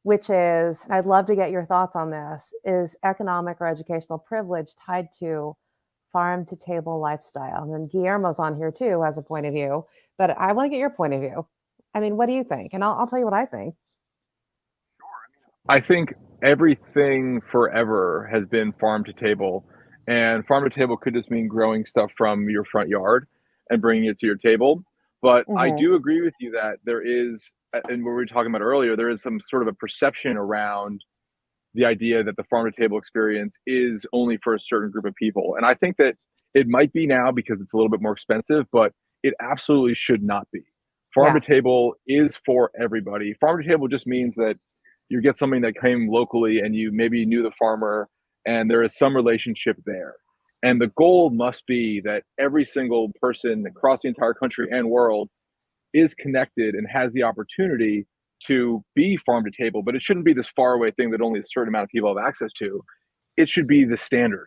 which is, I'd love to get your thoughts on this. Is economic or educational privilege tied to farm to table lifestyle? And then Guillermo's on here too, has a point of view, but I want to get your point of view. I mean, what do you think? And I'll tell you what I think. I think everything forever has been farm to table, and farm to table could just mean growing stuff from your front yard and bringing it to your table. But I Hmm. do agree with you that there is, and what we were talking about earlier, there is some sort of a perception around the idea that the farm to table experience is only for a certain group of people. And I think that it might be now because it's a little bit more expensive, but it absolutely should not be. Farm to Yeah, table is for everybody. Farm to table just means that you get something that came locally and you maybe knew the farmer and there is some relationship there. And the goal must be that every single person across the entire country and world is connected and has the opportunity to be farm to table, but it shouldn't be this far away thing that only a certain amount of people have access to. It should be the standard.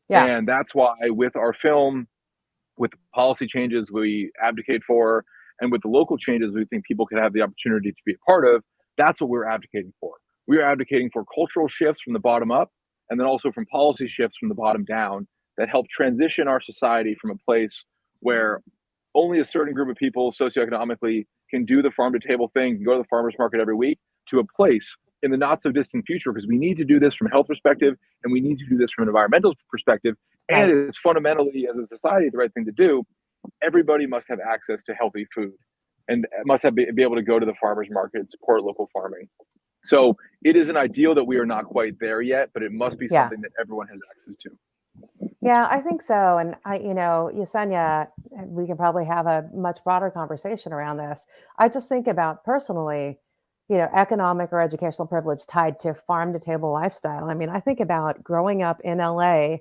Yeah. And that's why with our film, with the policy changes we advocate for, and with the local changes we think people could have the opportunity to be a part of, that's what we're advocating for. We are advocating for cultural shifts from the bottom up, and then also from policy shifts from the bottom down that help transition our society from a place where only a certain group of people socioeconomically can do the farm to table thing, can go to the farmer's market every week, to a place in the not so distant future, because we need to do this from a health perspective and we need to do this from an environmental perspective. Right. And it's fundamentally, as a society, the right thing to do. Everybody must have access to healthy food and must be able to go to the farmer's market and support local farming. So it is an ideal that we are not quite there yet, but it must be Yeah. something that everyone has access to. Yeah, I think so. And Yesenia, we can probably have a much broader conversation around this. I just think about personally, economic or educational privilege tied to farm to table lifestyle. I mean, I think about growing up in LA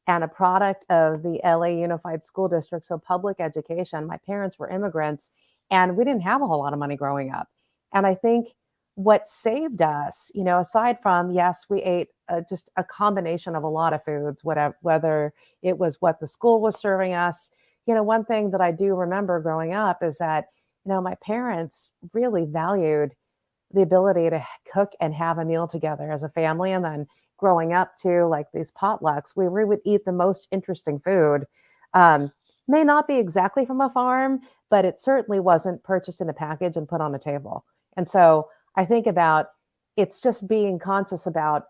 and a product of the LA Unified School District, so public education. My parents were immigrants and we didn't have a whole lot of money growing up. And I think what saved us, aside from, yes, we ate just a combination of a lot of foods, whether it was what the school was serving us. One thing that I do remember growing up is that, my parents really valued the ability to cook and have a meal together as a family. And then growing up to like these potlucks, we would eat the most interesting food. May not be exactly from a farm, but it certainly wasn't purchased in a package and put on a table. And so I think about it's just being conscious about,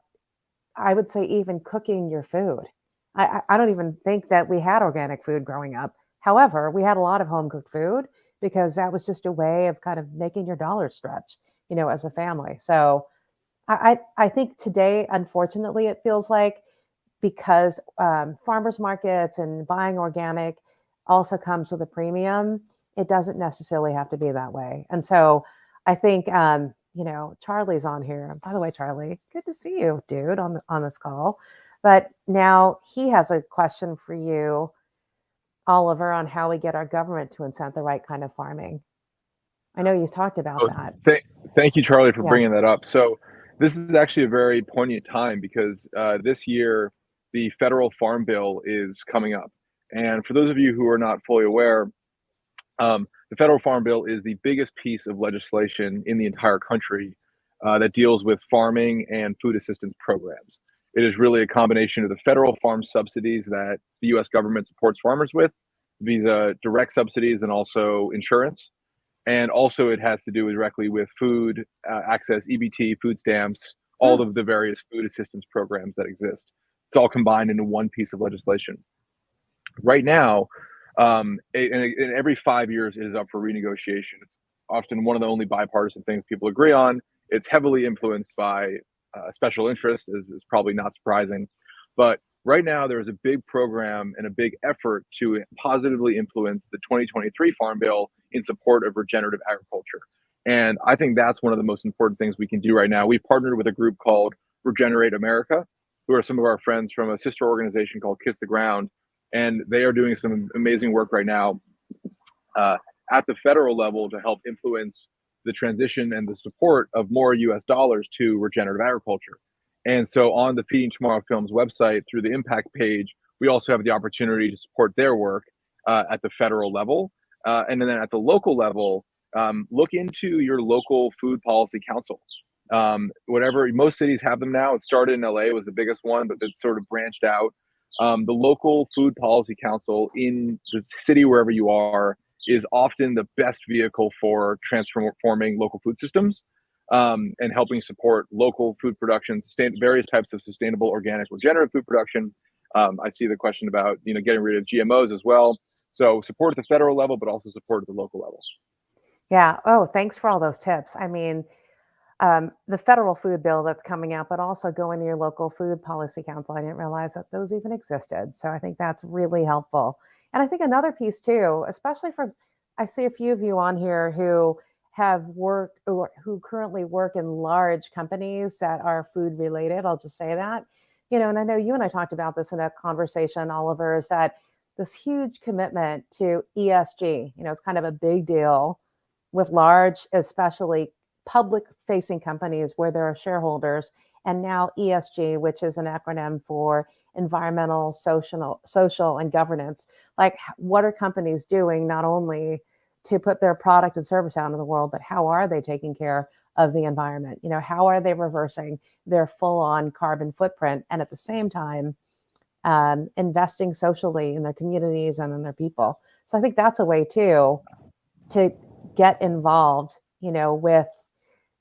I would say, even cooking your food. I don't even think that we had organic food growing up. However, we had a lot of home cooked food because that was just a way of kind of making your dollar stretch, as a family. So I think today, unfortunately, it feels like because farmers markets and buying organic also comes with a premium, it doesn't necessarily have to be that way. And so I think, Charlie's on here. By the way, Charlie, good to see you, dude, on this call. But now he has a question for you, Oliver, on how we get our government to incent the right kind of farming. I know you talked about that. Thank you, Charlie, for Yeah. bringing that up. So this is actually a very poignant time because this year the federal farm bill is coming up. And for those of you who are not fully aware, the federal farm bill is the biggest piece of legislation in the entire country that deals with farming and food assistance programs. It is really a combination of the federal farm subsidies that the US government supports farmers with, via direct subsidies and also insurance. And also it has to do directly with food access, EBT, food stamps, all of the various food assistance programs that exist. It's all combined into one piece of legislation. Right now, and every 5 years it is up for renegotiation. It's often one of the only bipartisan things people agree on. It's heavily influenced by special interest, is probably not surprising. But right now, there is a big program and a big effort to positively influence the 2023 Farm Bill in support of regenerative agriculture. And I think that's one of the most important things we can do right now. We've partnered with a group called Regenerate America, who are some of our friends from a sister organization called Kiss the Ground. And they are doing some amazing work right now at the federal level to help influence the transition and the support of more US dollars to regenerative agriculture. And so on the Feeding Tomorrow Films website, through the impact page, we also have the opportunity to support their work at the federal level. And then at the local level, look into your local food policy council. Whatever, most cities have them now. It started in LA, was the biggest one, but it's sort of branched out. The local food policy council in the city, wherever you are, is often the best vehicle for transforming local food systems and helping support local food production, various types of sustainable, organic, regenerative food production. I see the question about getting rid of GMOs as well. So support at the federal level, but also support at the local level. Yeah. Oh, thanks for all those tips. I mean, the federal food bill that's coming out, but also going to your local food policy council. I didn't realize that those even existed. So I think that's really helpful. And I think another piece too, especially I see a few of you on here who have worked or who currently work in large companies that are food related. I'll just say that, and I know you and I talked about this in a conversation, Oliver, is that this huge commitment to ESG, it's kind of a big deal with large, especially public facing companies where there are shareholders, and now ESG, which is an acronym for environmental, social, and governance. Like, what are companies doing not only to put their product and service out in the world, but how are they taking care of the environment? How are they reversing their full on carbon footprint? And at the same time, investing socially in their communities and in their people. So I think that's a way too to get involved, with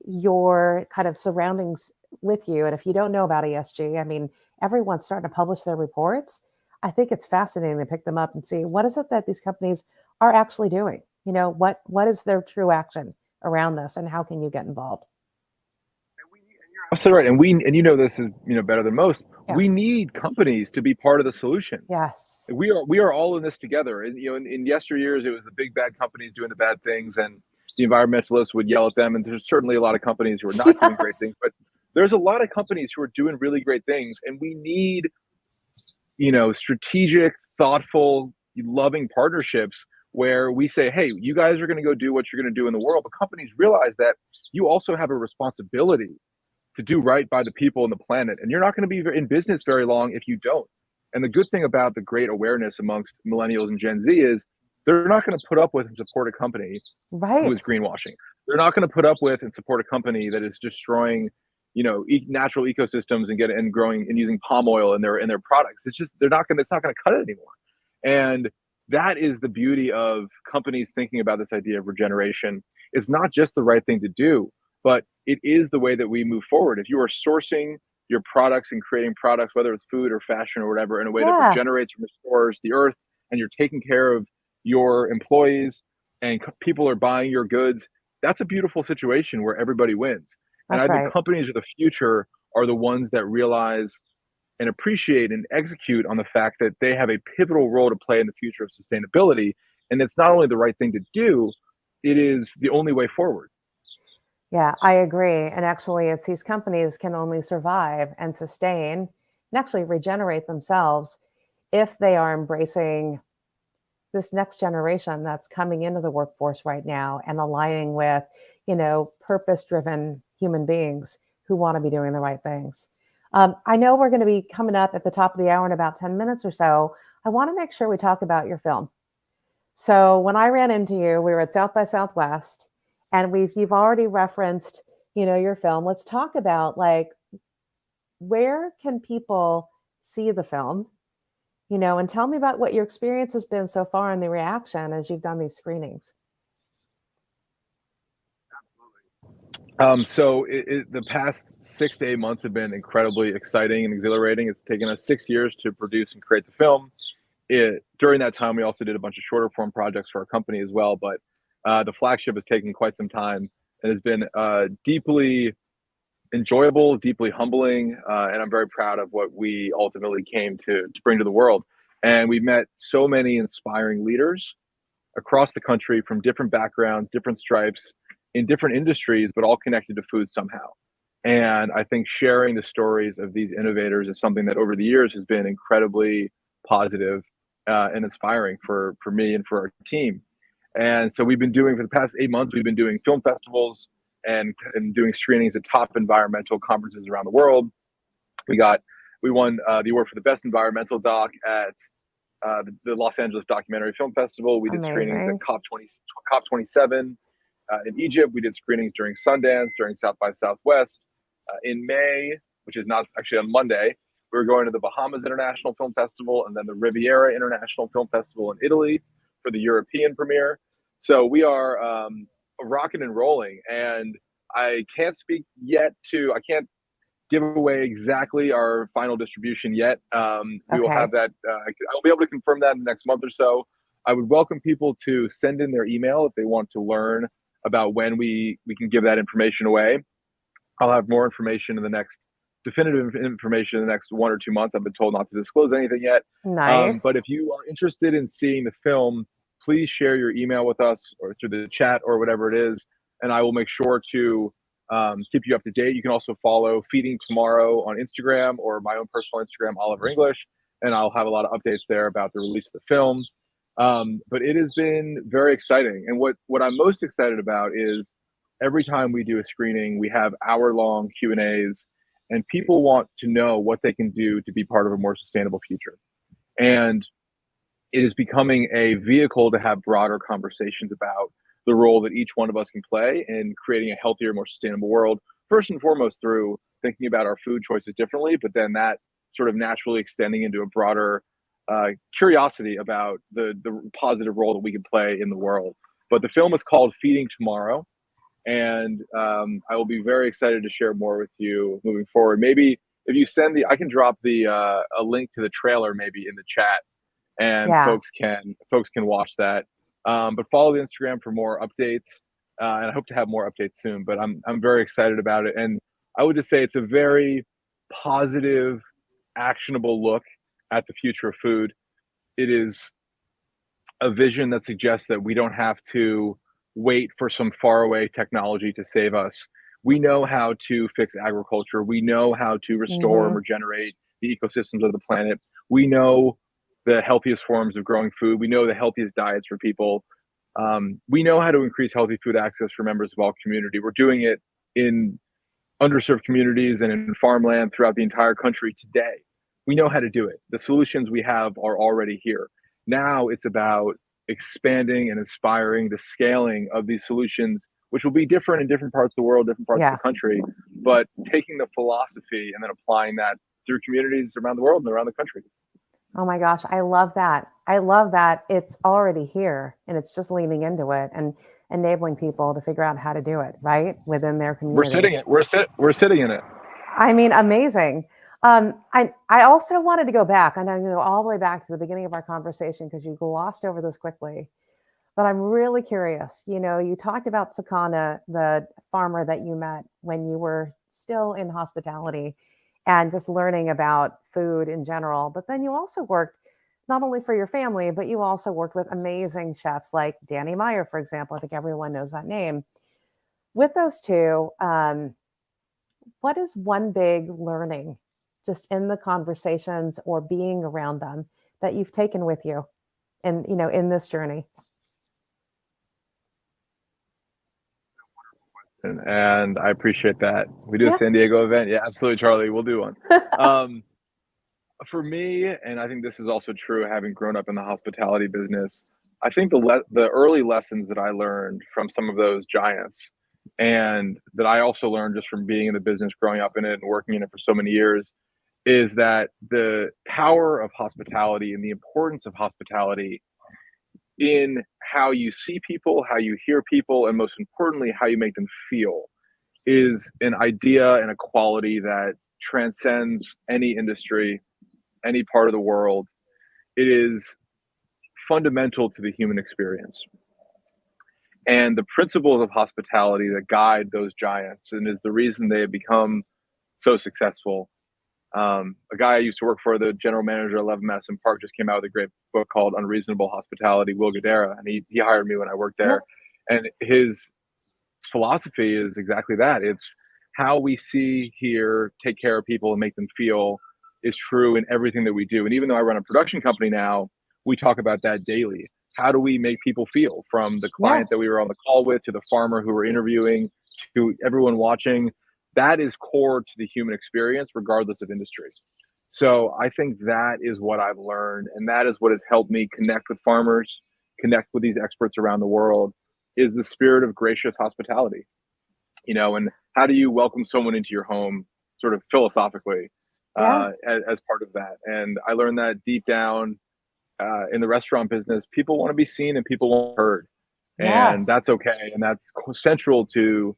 your kind of surroundings with you. And if you don't know about ESG, I mean, everyone's starting to publish their reports. I think it's fascinating to pick them up and see what is it that these companies are actually doing. What is their true action around this, and how can you get involved? Absolutely right. And this is better than most. Yeah. We need companies to be part of the solution. Yes. We are all in this together. And in yesteryears, it was the big bad companies doing the bad things, and the environmentalists would yell at them. And there's certainly a lot of companies who are not doing great things, but there's a lot of companies who are doing really great things, and we need strategic, thoughtful, loving partnerships where we say, hey, you guys are going to go do what you're going to do in the world, but companies realize that you also have a responsibility to do right by the people and the planet, and you're not going to be in business very long if you don't. And the good thing about the great awareness amongst millennials and Gen Z is they're not going to put up with and support a company who is greenwashing. They're not going to put up with and support a company that is destroying, natural ecosystems and growing and using palm oil in their products. It's not going to cut it anymore. And that is the beauty of companies thinking about this idea of regeneration. It's not just the right thing to do, but it is the way that we move forward. If you are sourcing your products and creating products, whether it's food or fashion or whatever, in a way that regenerates and restores the earth, and you're taking care of your employees and people are buying your goods, that's a beautiful situation where everybody wins. And I think companies of the future are the ones that realize and appreciate and execute on the fact that they have a pivotal role to play in the future of sustainability. And it's not only the right thing to do, it is the only way forward. Yeah, I agree. And actually, it's these companies can only survive and sustain and actually regenerate themselves if they are embracing this next generation that's coming into the workforce right now and aligning with, purpose-driven human beings who want to be doing the right things. I know we're going to be coming up at the top of the hour in about 10 minutes or so. I want to make sure we talk about your film. So when I ran into you, we were at South by Southwest, and you've already referenced, your film. Let's talk about, like, where can people see the film, and tell me about what your experience has been so far and the reaction as you've done these screenings. So the past 6 to 8 months have been incredibly exciting and exhilarating. It's taken us 6 years to produce and create the film. During that time, we also did a bunch of shorter form projects for our company as well. But the flagship has taken quite some time and has been deeply enjoyable, deeply humbling, and I'm very proud of what we ultimately came to bring to the world. And we've met so many inspiring leaders across the country from different backgrounds, different stripes, in different industries, but all connected to food somehow. And I think sharing the stories of these innovators is something that over the years has been incredibly positive and inspiring for me and for our team. And so we've been doing, for the past 8 months, we've been doing film festivals and doing screenings at top environmental conferences around the world. We won the award for the best environmental doc at the Los Angeles Documentary Film Festival. We did screenings at COP27 in Egypt. We did screenings during Sundance, during South by Southwest. In May, which is not actually on Monday, we were going to the Bahamas International Film Festival and then the Riviera International Film Festival in Italy for the European premiere. So we are rocking and rolling, and I can't speak yet I can't give away exactly our final distribution yet. We will have that. I'll be able to confirm that in the next month or so. I would welcome people to send in their email if they want to learn about when we can give that information away. I'll have more information definitive information in the next 1 or 2 months. I've been told not to disclose anything yet. Nice. But if you are interested in seeing the film, please share your email with us or through the chat or whatever it is, and I will make sure to keep you up to date. You can also follow Feeding Tomorrow on Instagram or my own personal Instagram, Oliver English, and I'll have a lot of updates there about the release of the film. But it has been very exciting. And what I'm most excited about is every time we do a screening, we have hour-long Q&As, and people want to know what they can do to be part of a more sustainable future. And it is becoming a vehicle to have broader conversations about the role that each one of us can play in creating a healthier, more sustainable world. First and foremost, through thinking about our food choices differently, but then that sort of naturally extending into a broader curiosity about the positive role that we can play in the world. But the film is called Feeding Tomorrow, and I will be very excited to share more with you moving forward. Maybe if you send I can drop the a link to the trailer maybe in the chat, and Yeah. folks can watch that. But follow the Instagram for more updates, and I hope to have more updates soon. But I'm very excited about it, and I would just say it's a very positive, actionable look at the future of food. It is a vision that suggests that we don't have to wait for some faraway technology to save us. We know how to fix agriculture. We know how to restore and Hmm. regenerate the ecosystems of the planet. We know the healthiest forms of growing food. We know the healthiest diets for people. We know how to increase healthy food access for members of all community. We're doing it in underserved communities and in farmland throughout the entire country today. We know how to do it. The solutions we have are already here. Now it's about expanding and inspiring the scaling of these solutions, which will be different in different parts of the world, different parts of Yeah. the country, but taking the philosophy and then applying that through communities around the world and around the country. Oh my gosh, I love that. I love that it's already here and it's just leaning into it and enabling people to figure out how to do it, right? Within their We're sitting communities. it. We're sitting in it. I mean, amazing. I also wanted to go back. I know you go all the way back to the beginning of our conversation because you glossed over this quickly. But I'm really curious. You talked about Sakana, the farmer that you met when you were still in hospitality and just learning about food in general. But then you also worked not only for your family, but you also worked with amazing chefs like Danny Meyer, for example. I think everyone knows that name. With those two, what is one big learning just in the conversations or being around them that you've taken with you and in this journey? And I appreciate that. We do a Yeah. San Diego event. Yeah, absolutely, Charlie. We'll do one. Um, for me, and I think this is also true, having grown up in the hospitality business, I think the early lessons that I learned from some of those giants, and that I also learned just from being in the business, growing up in it, and working in it for so many years, is that the power of hospitality and the importance of hospitality in how you see people, how you hear people, and most importantly, how you make them feel is an idea and a quality that transcends any industry, any part of the world. It is fundamental to the human experience. And the principles of hospitality that guide those giants and is the reason they have become so successful. A guy I used to work for, the general manager at 11 Madison Park, just came out with a great book called Unreasonable Hospitality, Will Guidara, and he hired me when I worked Yeah. there. And his philosophy is exactly that. It's how we see, hear, take care of people, and make them feel is true in everything that we do. And even though I run a production company now, we talk about that daily. How do we make people feel, from the Yeah. client that we were on the call with to the farmer who we're interviewing to everyone watching? That is core to the human experience, regardless of industry. So I think that is what I've learned, and that is what has helped me connect with farmers, connect with these experts around the world, is the spirit of gracious hospitality. And how do you welcome someone into your home, sort of philosophically, Yeah. as part of that? And I learned that deep down in the restaurant business, people want to be seen and people want to be heard, and Yes. that's okay, and that's central to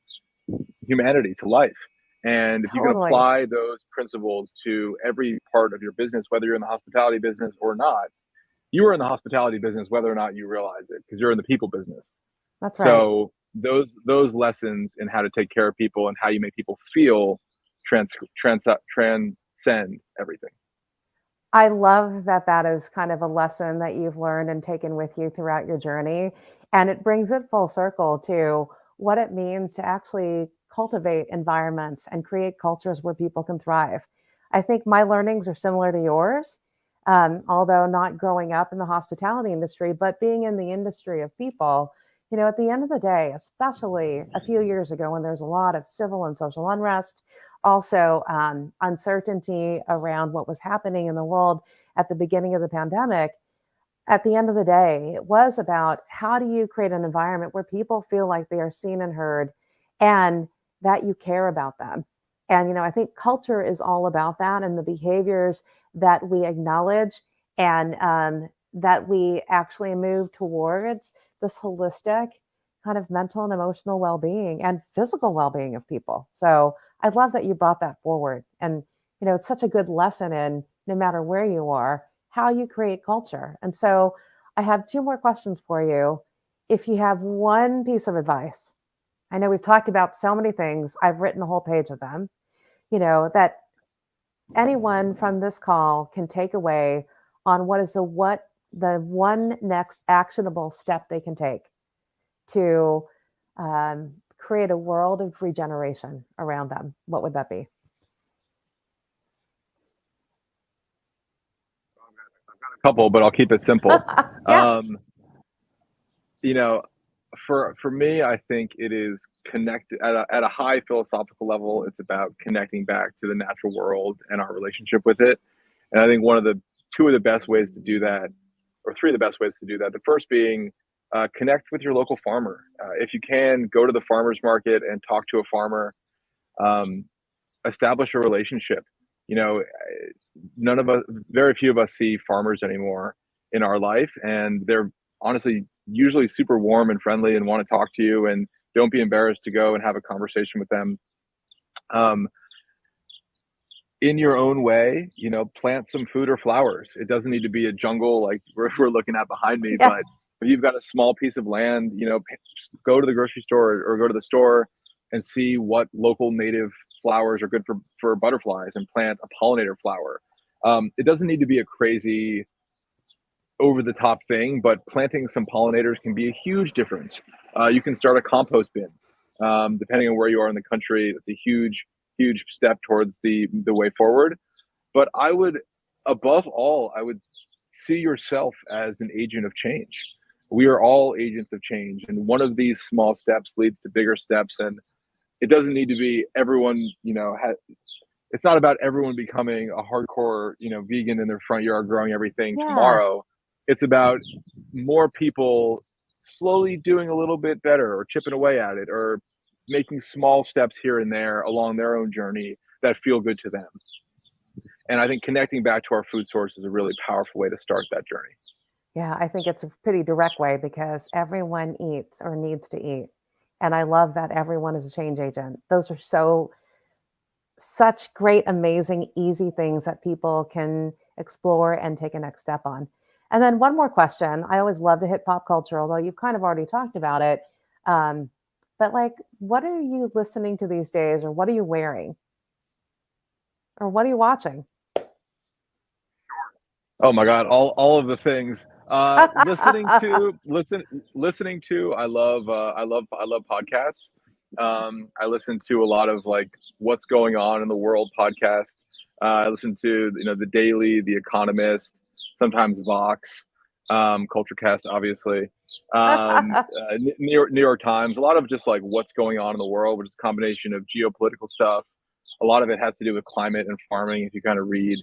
humanity, to life. And if you can Totally. apply those principles to every part of your business, whether you're in the hospitality business or not, you are in the hospitality business whether or not you realize it, because you're in the people business. That's right. So those lessons in how to take care of people and how you make people feel transcend everything. I love that that is kind of a lesson that you've learned and taken with you throughout your journey. And it brings it full circle to what it means to actually cultivate environments and create cultures where people can thrive. I think my learnings are similar to yours, although not growing up in the hospitality industry, but being in the industry of people. At the end of the day, especially a few years ago when there's a lot of civil and social unrest, also uncertainty around what was happening in the world at the beginning of the pandemic, at the end of the day, it was about how do you create an environment where people feel like they are seen and heard and that you care about them. And, I think culture is all about that and the behaviors that we acknowledge and that we actually move towards this holistic kind of mental and emotional well being and physical well being of people. So I love that you brought that forward. And, it's such a good lesson in no matter where you are how you create culture. And so I have two more questions for you. If you have one piece of advice, I know we've talked about so many things, I've written a whole page of them, that anyone from this call can take away on the one next actionable step they can take to create a world of regeneration around them. What would that be? A couple, but I'll keep it simple. Yeah. Um, you know, for me, I think it is connect at a high philosophical level. It's about connecting back to the natural world and our relationship with it. And I think two of the best ways to do that, or three of the best ways to do that. The first being connect with your local farmer. If you can, go to the farmer's market and talk to a farmer. Um, Establish a relationship. You know, none of us, very few of us see farmers anymore in our life, and they're honestly usually super warm and friendly and want to talk to you. And don't be embarrassed to go and have a conversation with them. Um, in your own way, plant some food or flowers. It doesn't need to be a jungle like we're looking at behind me, Yeah. but if you've got a small piece of land, go to the grocery store or go to the store and see what local native flowers are good for butterflies and plant a pollinator flower. It doesn't need to be a crazy over the top thing, but planting some pollinators can be a huge difference. You can start a compost bin. Depending on where you are in the country, it's a huge step towards the way forward. But above all, I would see yourself as an agent of change. We are all agents of change, and one of these small steps leads to bigger steps. And it doesn't need to be everyone. It's not about everyone becoming a hardcore, vegan in their front yard, growing everything Yeah. tomorrow. It's about more people slowly doing a little bit better, or chipping away at it, or making small steps here and there along their own journey that feel good to them. And I think connecting back to our food source is a really powerful way to start that journey. Yeah, I think it's a pretty direct way because everyone eats or needs to eat. And I love that everyone is a change agent. Those are such great, amazing, easy things that people can explore and take a next step on. And then one more question. I always love to hit pop culture, although you've kind of already talked about it. Um, but like, what are you listening to these days, or what are you wearing, or what are you watching? Oh my God, all of the things. Listening to. I love podcasts. I listen to a lot of like what's going on in the world podcast. I listen to the Daily, the Economist, sometimes Vox, CultureCast, obviously, New York Times. A lot of just like what's going on in the world, which is a combination of geopolitical stuff. A lot of it has to do with climate and farming. If you kind of read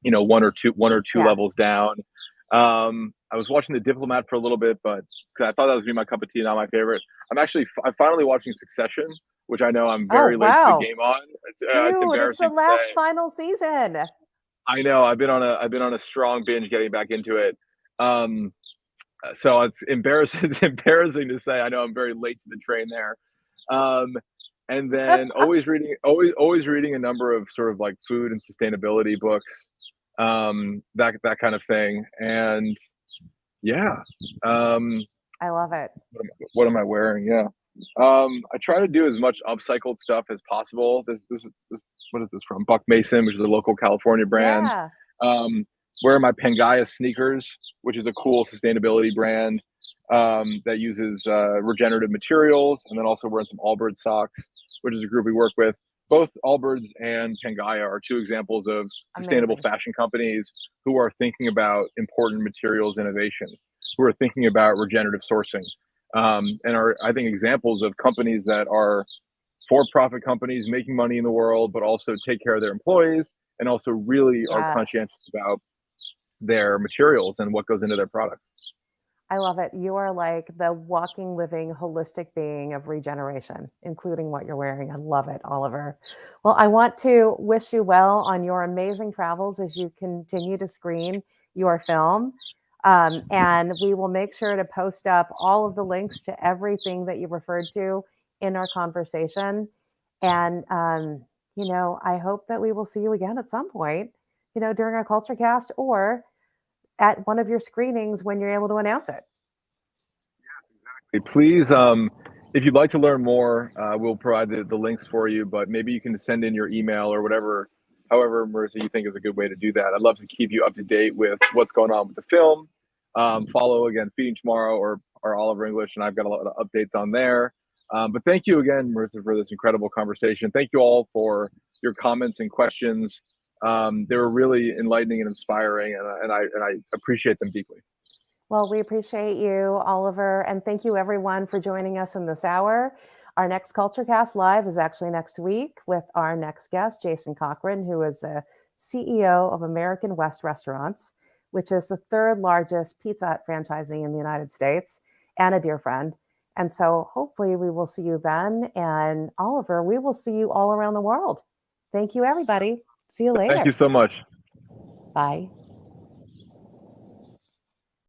one or two Yeah. levels down. I was watching The Diplomat for a little bit, but because I thought that was gonna be my cup of tea, not my favorite. I'm finally watching Succession, which I know I'm Oh, very late to the wow. game on. It's Dude, it's the embarrassing to say. last final season. I know I've been on a strong binge getting back into it. Um, so it's embarrassing. It's embarrassing to say. I know I'm very late to the train there. Um, and then always reading a number of sort of like food and sustainability books, that kind of thing. And yeah, um, I love it. what am I wearing? Yeah, I try to do as much upcycled stuff as possible. This what is this from? Buck Mason, which is a local California brand. Yeah. Um, Wearing my Pangaya sneakers, which is a cool sustainability brand that uses regenerative materials, and then also wearing some Allbirds socks, which is a group we work with. Both Allbirds and Pangaya are two examples of sustainable Amazing. fashion companies who are thinking about important materials innovation, who are thinking about regenerative sourcing. and are, I think, examples of companies that are for-profit companies making money in the world, but also take care of their employees and also really are Yes. conscientious about their materials and what goes into their products. I love it. You are like the walking, living, holistic being of regeneration, including what you're wearing. I love it, Oliver. Well, I want to wish you well on your amazing travels as you continue to screen your film. And we will make sure to post up all of the links to everything that you referred to in our conversation. And, I hope that we will see you again at some point, during our CultureCast or at one of your screenings when you're able to announce it. Please, if you'd like to learn more, we'll provide the links for you, but maybe you can send in your email or whatever, however, Marissa, you think is a good way to do that. I'd love to keep you up to date with what's going on with the film. Follow, again, Feeding Tomorrow or Oliver English, and I've got a lot of updates on there. But thank you again, Marissa, for this incredible conversation. Thank you all for your comments and questions. They were really enlightening and inspiring, and I appreciate them deeply. Well, we appreciate you, Oliver, and thank you everyone for joining us in this hour. Our next CultureCast Live is actually next week with our next guest, Jason Cochran, who is the CEO of American West Restaurants, which is the third largest Pizza Hut franchisee in the United States, and a dear friend. And so hopefully we will see you then. And Oliver, we will see you all around the world. Thank you, everybody. See you later. Thank you so much. Bye.